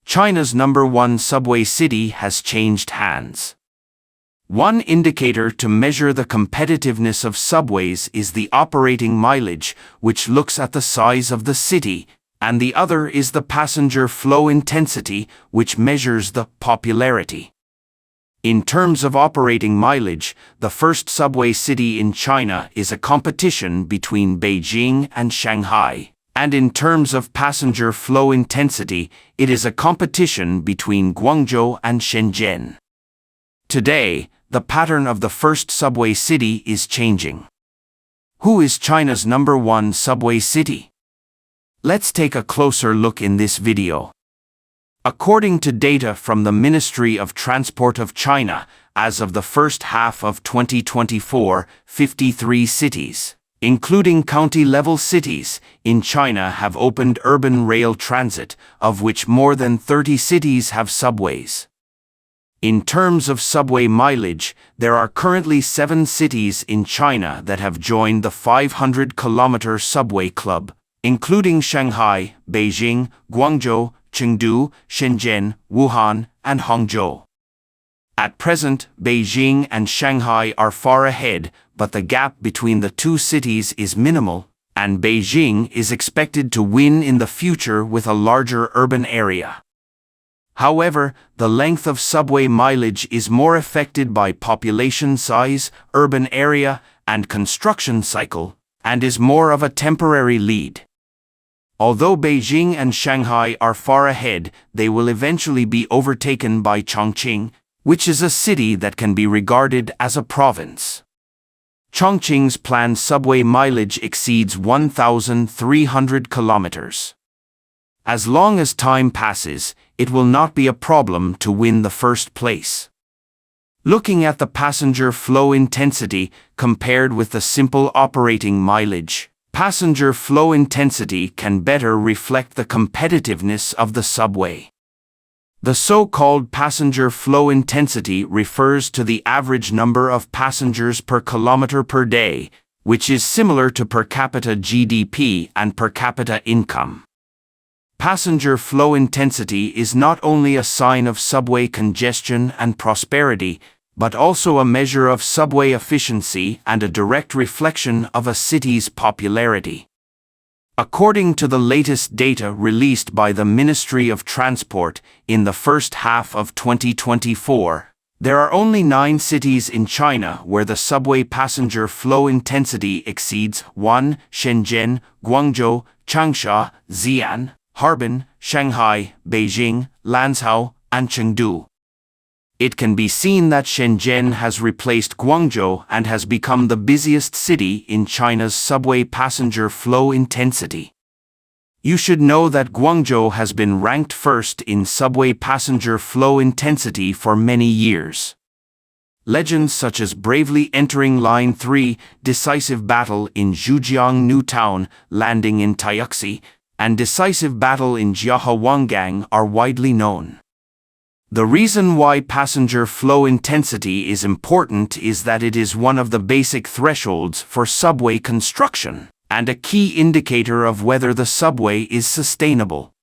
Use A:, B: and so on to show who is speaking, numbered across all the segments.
A: China's #1 subway city has changed hands. One indicator to measure the competitiveness of subways is the operating mileage, which looks at the size of the city, and the other is the passenger flow intensity, which measures the popularity. In terms of operating mileage, the first subway city in China is a competition between Beijing and Shanghai, and in terms of passenger flow intensity, it is a competition between Guangzhou and Shenzhen. Today, the pattern of the first subway city is changing. Who is China's #1 subway city? Let's take a closer look in this video. According to data from the Ministry of Transport of China, as of the first half of 2024, 53 cities, including county-level cities, in China have opened urban rail transit, of which more than 30 cities have subways. In terms of subway mileage, there are currently 7 cities in China that have joined the 500-kilometer subway club, including Shanghai, Beijing, Guangzhou, Chengdu, Shenzhen, Wuhan, and Hangzhou. At present, Beijing and Shanghai are far ahead, but the gap between the two cities is minimal, and Beijing is expected to win in the future with a larger urban area. However, the length of subway mileage is more affected by population size, urban area, and construction cycle, and is more of a temporary lead. Although Beijing and Shanghai are far ahead, they will eventually be overtaken by Chongqing, which is a city that can be regarded as a province. Chongqing's planned subway mileage exceeds 1,300 kilometers. As long as time passes, it will not be a problem to win the first place. Looking at the passenger flow intensity compared with the simple operating mileage, passenger flow intensity can better reflect the competitiveness of the subway. The so-called passenger flow intensity refers to the average number of passengers per kilometer per day, which is similar to per capita GDP and per capita income. Passenger flow intensity is not only a sign of subway congestion and prosperity, but also a measure of subway efficiency and a direct reflection of a city's popularity. According to the latest data released by the Ministry of Transport in the first half of 2024, there are only 9 cities in China where the subway passenger flow intensity exceeds 1: Shenzhen, Guangzhou, Changsha, Xi'an, Harbin, Shanghai, Beijing, Lanzhou, and Chengdu. It can be seen that Shenzhen has replaced Guangzhou and has become the busiest city in China's subway passenger flow intensity. You should know that Guangzhou has been ranked first in subway passenger flow intensity for many years. Legends such as bravely entering Line 3, decisive battle in Zhujiang New Town, landing in Taiyuxi, and decisive battle in Jiahewangang are widely known. The reason why passenger flow intensity is important is that it is one of the basic thresholds for subway construction, and a key indicator of whether the subway is sustainable.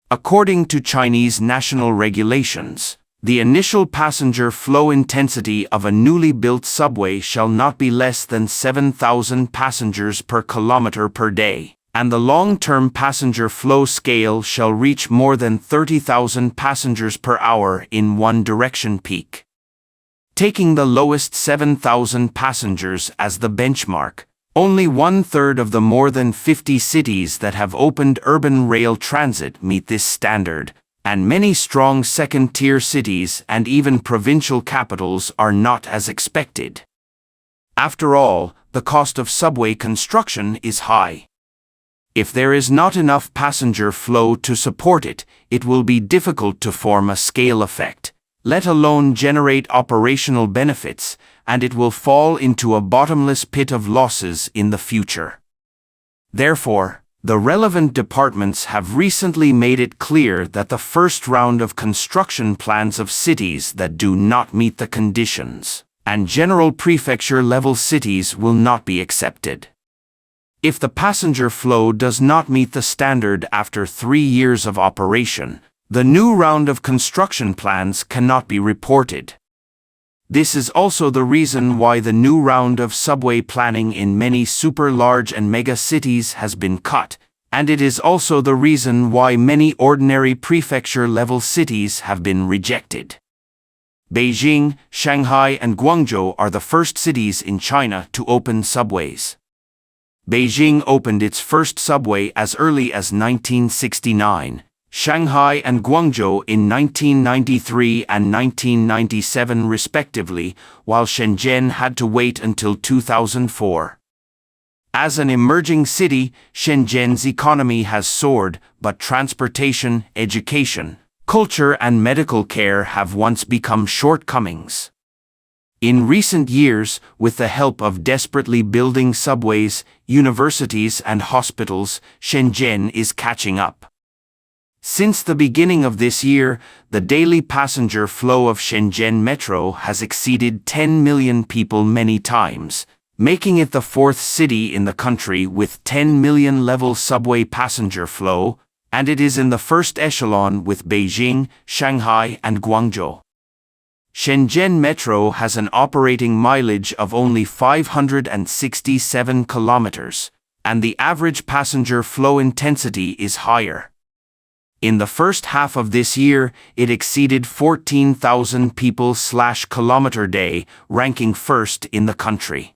A: According to Chinese national regulations, the initial passenger flow intensity of a newly built subway shall not be less than 7,000 passengers per kilometer per day, and the long-term passenger flow scale shall reach more than 30,000 passengers per hour in one direction peak. Taking the lowest 7,000 passengers as the benchmark, only 1/3 of the more than 50 cities that have opened urban rail transit meet this standard, and many strong second-tier cities and even provincial capitals are not as expected. After all, the cost of subway construction is high. If there is not enough passenger flow to support it, it will be difficult to form a scale effect, let alone generate operational benefits, and it will fall into a bottomless pit of losses in the future. Therefore, the relevant departments have recently made it clear that the first round of construction plans of cities that do not meet the conditions, and general prefecture-level cities will not be accepted. If the passenger flow does not meet the standard after 3 years of operation, The new round of construction plans cannot be reported. This is also the reason why the new round of subway planning in many super large and mega cities has been cut, and it is also the reason why many ordinary prefecture-level cities have been rejected. Beijing, Shanghai, and Guangzhou are the first cities in China to open subways. Beijing opened its first subway as early as 1969, Shanghai and Guangzhou in 1993 and 1997 respectively, while Shenzhen had to wait until 2004. As an emerging city, Shenzhen's economy has soared, but transportation, education, culture and medical care have once become shortcomings. In recent years, with the help of desperately building subways, universities and hospitals, Shenzhen is catching up. Since the beginning of this year, the daily passenger flow of Shenzhen Metro has exceeded 10 million people many times, making it the fourth city in the country with 10 million level subway passenger flow, and it is in the first echelon with Beijing, Shanghai and Guangzhou. Shenzhen Metro has an operating mileage of only 567 kilometers, and the average passenger flow intensity is higher. In the first half of this year, it exceeded 14,000 people/kilometer day, ranking first in the country.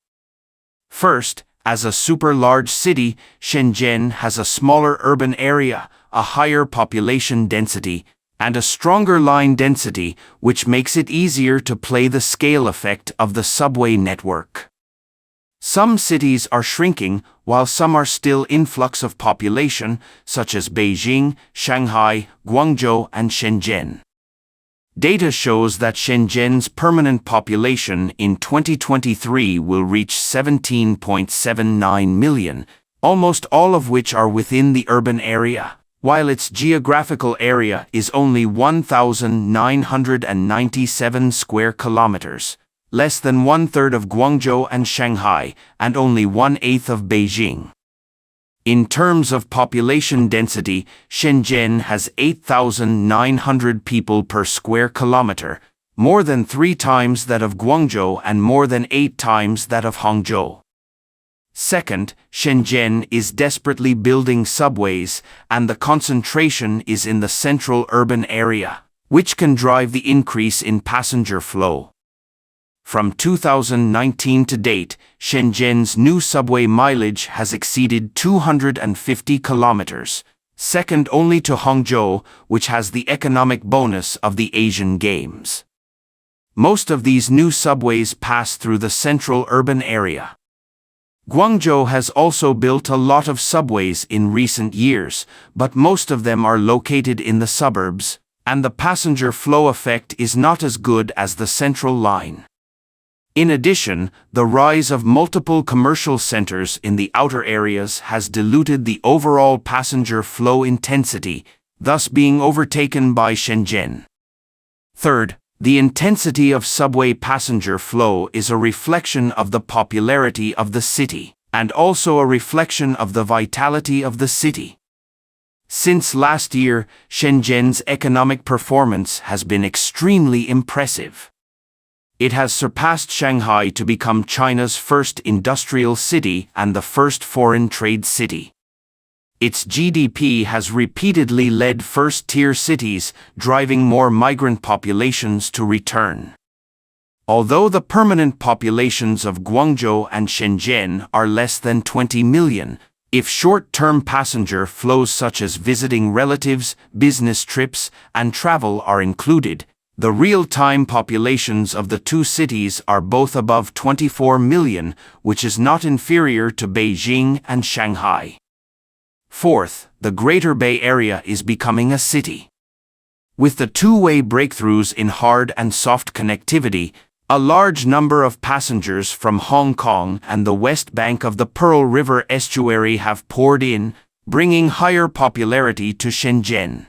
A: First, as a super-large city, Shenzhen has a smaller urban area, a higher population density, and a stronger line density, which makes it easier to play the scale effect of the subway network. Some cities are shrinking, while some are still influx of population, such as Beijing, Shanghai, Guangzhou and Shenzhen. Data shows that Shenzhen's permanent population in 2023 will reach 17.79 million, almost all of which are within the urban area, while its geographical area is only 1,997 square kilometers, less than one-third of Guangzhou and Shanghai, and only one-eighth of Beijing. In terms of population density, Shenzhen has 8,900 people per square kilometer, more than 3 times that of Guangzhou and more than 8 times that of Hangzhou. Second, Shenzhen is desperately building subways, and the concentration is in the central urban area, which can drive the increase in passenger flow. From 2019 to date, Shenzhen's new subway mileage has exceeded 250 kilometers, second only to Hangzhou, which has the economic bonus of the Asian Games. Most of these new subways pass through the central urban area. Guangzhou has also built a lot of subways in recent years, but most of them are located in the suburbs, and the passenger flow effect is not as good as the central line. In addition, the rise of multiple commercial centers in the outer areas has diluted the overall passenger flow intensity, thus being overtaken by Shenzhen. Third, the intensity of subway passenger flow is a reflection of the popularity of the city, and also a reflection of the vitality of the city. Since last year, Shenzhen's economic performance has been extremely impressive. It has surpassed Shanghai to become China's first industrial city and the first foreign trade city. Its GDP has repeatedly led first-tier cities, driving more migrant populations to return. Although the permanent populations of Guangzhou and Shenzhen are less than 20 million, if short-term passenger flows such as visiting relatives, business trips, and travel are included, the real-time populations of the two cities are both above 24 million, which is not inferior to Beijing and Shanghai. Fourth, the Greater Bay Area is becoming a city. With the two-way breakthroughs in hard and soft connectivity, a large number of passengers from Hong Kong and the west bank of the Pearl River estuary have poured in, bringing higher popularity to Shenzhen.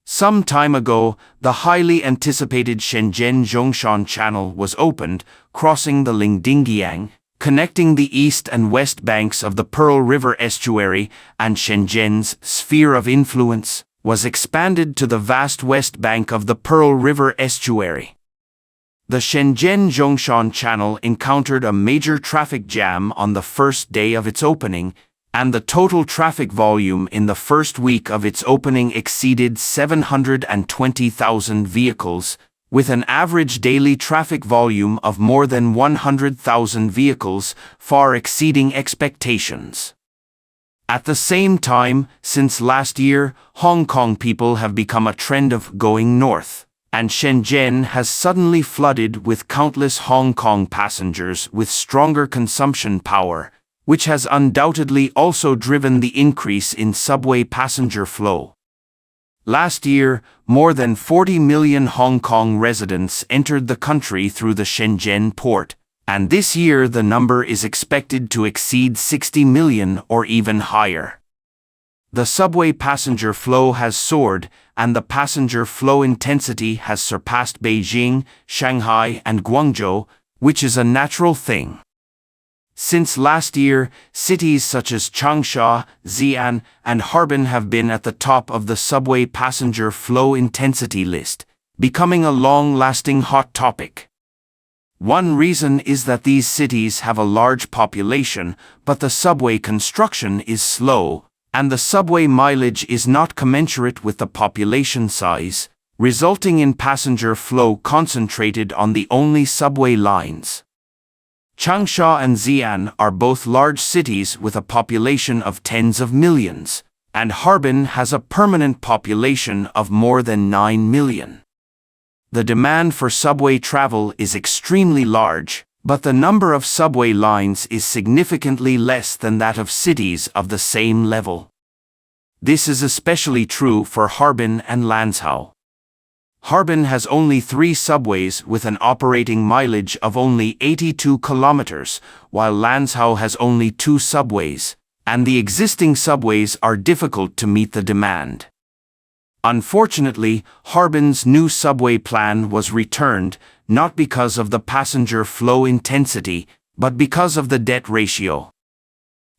A: Some time ago, the highly anticipated Shenzhen-Zhongshan Channel was opened, crossing the Lingdingyang, connecting the east and west banks of the Pearl River estuary and Shenzhen's sphere of influence, was expanded to the vast west bank of the Pearl River estuary. The Shenzhen-Zhongshan Channel encountered a major traffic jam on the first day of its opening, and the total traffic volume in the first week of its opening exceeded 720,000 vehicles, with an average daily traffic volume of more than 100,000 vehicles, far exceeding expectations. At the same time, since last year, Hong Kong people have become a trend of going north, and Shenzhen has suddenly flooded with countless Hong Kong passengers with stronger consumption power, which has undoubtedly also driven the increase in subway passenger flow. Last year, more than 40 million Hong Kong residents entered the country through the Shenzhen port, and this year the number is expected to exceed 60 million or even higher. The subway passenger flow has soared, and the passenger flow intensity has surpassed Beijing, Shanghai, and Guangzhou, which is a natural thing. Since last year, cities such as Changsha, Xi'an, and Harbin have been at the top of the subway passenger flow intensity list, becoming a long-lasting hot topic. One reason is that these cities have a large population, but the subway construction is slow, and the subway mileage is not commensurate with the population size, resulting in passenger flow concentrated on the only subway lines. Changsha and Xi'an are both large cities with a population of tens of millions, and Harbin has a permanent population of more than 9 million. The demand for subway travel is extremely large, but the number of subway lines is significantly less than that of cities of the same level. This is especially true for Harbin and Lanzhou. Harbin has only 3 subways with an operating mileage of only 82 kilometers, while Lanzhou has only 2 subways, and the existing subways are difficult to meet the demand. Unfortunately, Harbin's new subway plan was returned, not because of the passenger flow intensity, but because of the debt ratio.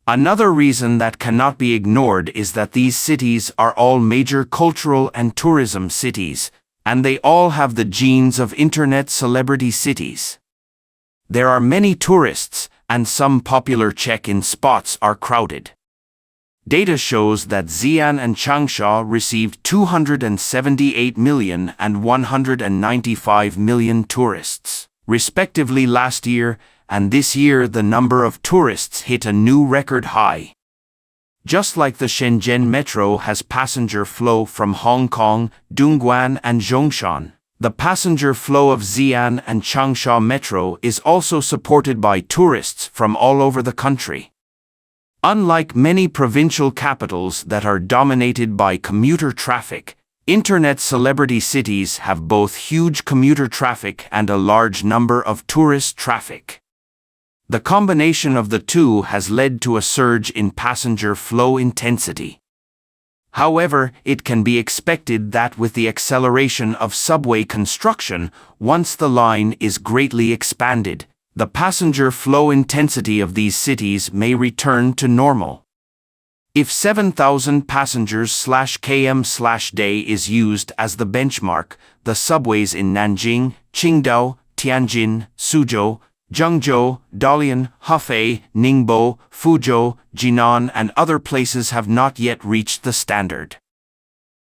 A: Another reason that cannot be ignored is that these cities are all major cultural and tourism cities, and they all have the genes of internet celebrity cities. There are many tourists, and some popular check-in spots are crowded. Data shows that Xi'an and Changsha received 278 million and 195 million tourists, respectively last year, and this year the number of tourists hit a new record high. Just like the Shenzhen Metro has passenger flow from Hong Kong, Dongguan and Zhongshan, the passenger flow of Xi'an and Changsha Metro is also supported by tourists from all over the country. Unlike many provincial capitals that are dominated by commuter traffic, internet celebrity cities have both huge commuter traffic and a large number of tourist traffic. The combination of the two has led to a surge in passenger flow intensity. However, it can be expected that with the acceleration of subway construction, once the line is greatly expanded, the passenger flow intensity of these cities may return to normal. If 7,000 passengers/km/day is used as the benchmark, the subways in Nanjing, Qingdao, Tianjin, Suzhou, Zhengzhou, Dalian, Hefei, Ningbo, Fuzhou, Jinan and other places have not yet reached the standard.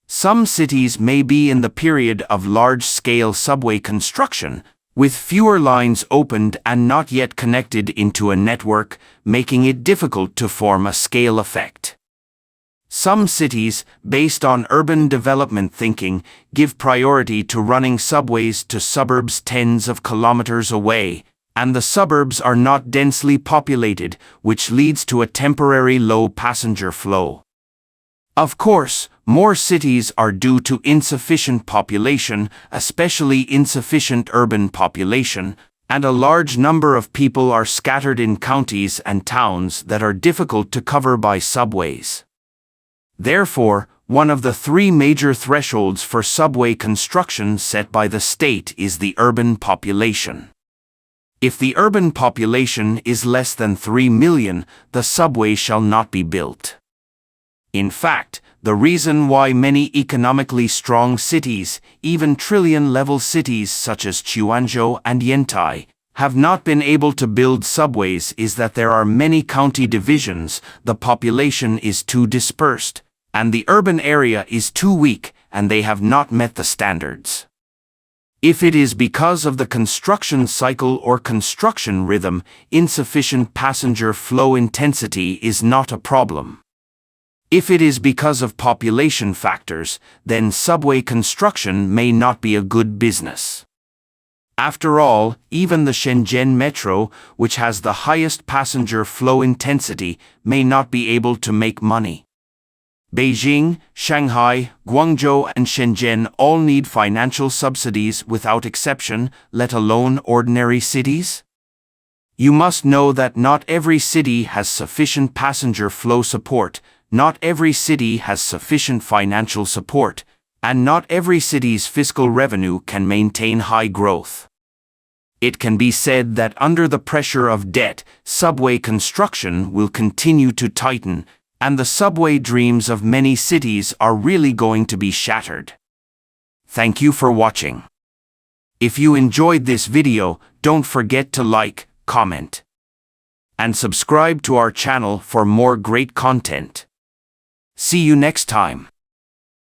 A: Some cities may be in the period of large-scale subway construction, with fewer lines opened and not yet connected into a network, making it difficult to form a scale effect. Some cities, based on urban development thinking, give priority to running subways to suburbs tens of kilometers away, and the suburbs are not densely populated, which leads to a temporary low passenger flow. Of course, more cities are due to insufficient population, especially insufficient urban population, and a large number of people are scattered in counties and towns that are difficult to cover by subways. Therefore, one of the 3 major thresholds for subway construction set by the state is the urban population. If the urban population is less than 3 million, the subway shall not be built. In fact, the reason why many economically strong cities, even trillion-level cities such as Guangzhou and Yantai, have not been able to build subways is that there are many county divisions, the population is too dispersed, and the urban area is too weak, and they have not met the standards. If it is because of the construction cycle or construction rhythm, insufficient passenger flow intensity is not a problem. If it is because of population factors, then subway construction may not be a good business. After all, even the Shenzhen Metro, which has the highest passenger flow intensity, may not be able to make money. Beijing, Shanghai, Guangzhou and Shenzhen all need financial subsidies without exception, let alone ordinary cities. You must know that not every city has sufficient passenger flow support, not every city has sufficient financial support, and not every city's fiscal revenue can maintain high growth. It can be said that under the pressure of debt, subway construction will continue to tighten, and the subway dreams of many cities are really going to be shattered. Thank you for watching. If you enjoyed this video, don't forget to like, comment, and subscribe to our channel for more great content. See you next time.